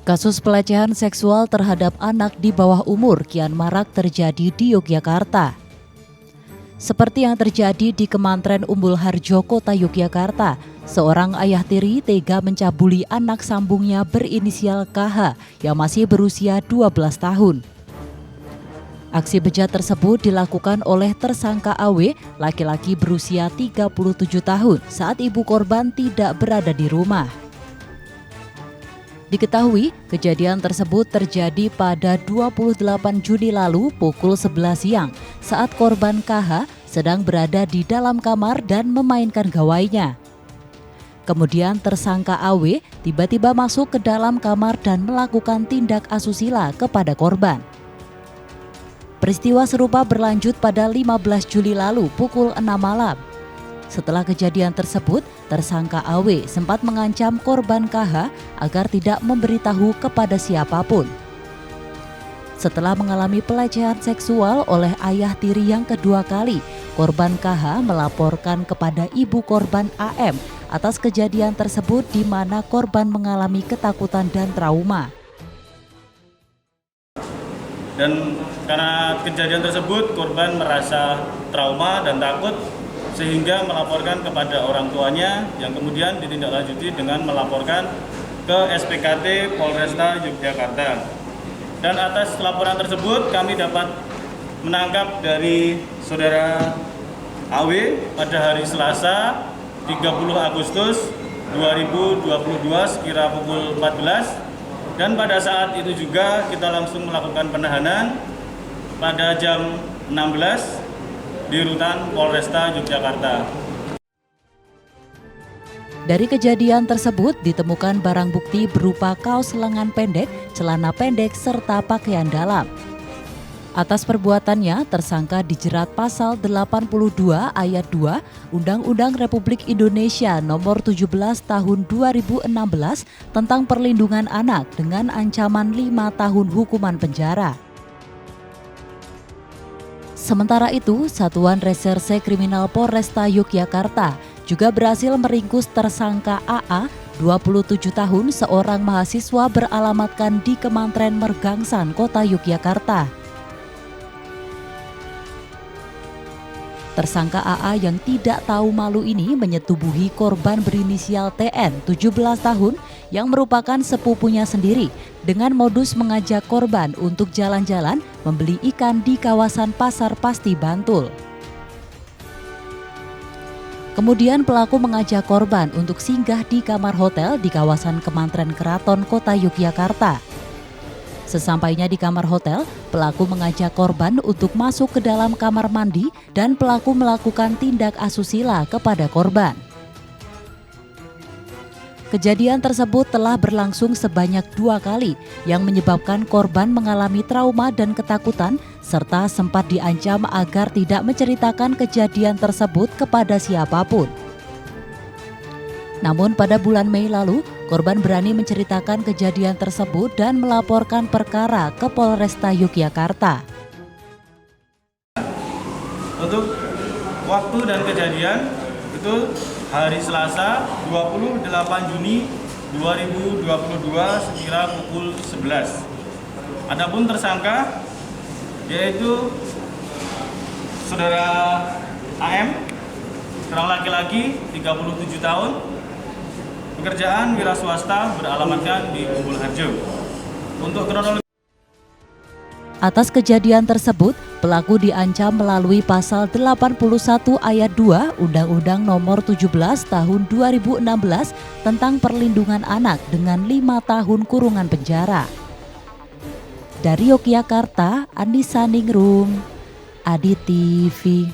Kasus pelecehan seksual terhadap anak di bawah umur kian marak terjadi di Yogyakarta. Seperti yang terjadi di Kemantren Umbul Harjo, Kota Yogyakarta, seorang ayah tiri tega mencabuli anak sambungnya berinisial KH yang masih berusia 12 tahun. Aksi bejat tersebut dilakukan oleh tersangka AW, laki-laki berusia 37 tahun, saat ibu korban tidak berada di rumah. Diketahui, kejadian tersebut terjadi pada 28 Juni lalu pukul 11 siang saat korban KH sedang berada di dalam kamar dan memainkan gawainya. Kemudian tersangka AW tiba-tiba masuk ke dalam kamar dan melakukan tindak asusila kepada korban. Peristiwa serupa berlanjut pada 15 Juli lalu pukul 6 malam. Setelah kejadian tersebut, tersangka AW sempat mengancam korban KH agar tidak memberitahu kepada siapapun. Setelah mengalami pelecehan seksual oleh ayah tiri yang kedua kali, korban KH melaporkan kepada ibu korban AM atas kejadian tersebut di mana korban mengalami ketakutan dan trauma. Dan karena kejadian tersebut, korban merasa trauma dan takut sehingga melaporkan kepada orang tuanya yang kemudian ditindaklanjuti dengan melaporkan ke SPKT Polresta Yogyakarta. Dan atas laporan tersebut kami dapat menangkap dari saudara AW pada hari Selasa 30 Agustus 2022 sekira pukul 14, dan pada saat itu juga kita langsung melakukan penahanan pada jam 16 di rutan Polresta Yogyakarta. Dari kejadian tersebut ditemukan barang bukti berupa kaos lengan pendek, celana pendek, serta pakaian dalam. Atas perbuatannya, tersangka dijerat pasal 82 ayat 2 Undang-Undang Republik Indonesia Nomor 17 Tahun 2016 tentang Perlindungan Anak dengan ancaman 5 tahun hukuman penjara. Sementara itu, Satuan Reserse Kriminal Polresta Yogyakarta juga berhasil meringkus tersangka AA, 27 tahun, seorang mahasiswa beralamatkan di Kemantren Mergangsan, Kota Yogyakarta. Tersangka AA yang tidak tahu malu ini menyetubuhi korban berinisial TN, 17 tahun, yang merupakan sepupunya sendiri, dengan modus mengajak korban untuk jalan-jalan membeli ikan di kawasan Pasar Pasti, Bantul. Kemudian pelaku mengajak korban untuk singgah di kamar hotel di kawasan Kemantren Keraton, Kota Yogyakarta. Sesampainya di kamar hotel, pelaku mengajak korban untuk masuk ke dalam kamar mandi dan pelaku melakukan tindak asusila kepada korban. Kejadian tersebut telah berlangsung sebanyak 2 kali yang menyebabkan korban mengalami trauma dan ketakutan serta sempat diancam agar tidak menceritakan kejadian tersebut kepada siapapun. Namun pada bulan Mei lalu, korban berani menceritakan kejadian tersebut dan melaporkan perkara ke Polresta Yogyakarta. Untuk waktu dan kejadian itu hari Selasa 28 Juni 2022 sekira pukul 11. Adapun tersangka yaitu saudara AM, seorang laki-laki 37 tahun, pekerjaan wira swasta, beralamatkan di Umbul Harjo. Untuk kronologi Atas kejadian tersebut, pelaku diancam melalui pasal 81 ayat 2 Undang-Undang Nomor 17 Tahun 2016 tentang Perlindungan Anak dengan 5 tahun kurungan penjara. Dari Yogyakarta, Andisa Ningrum, Adi TV.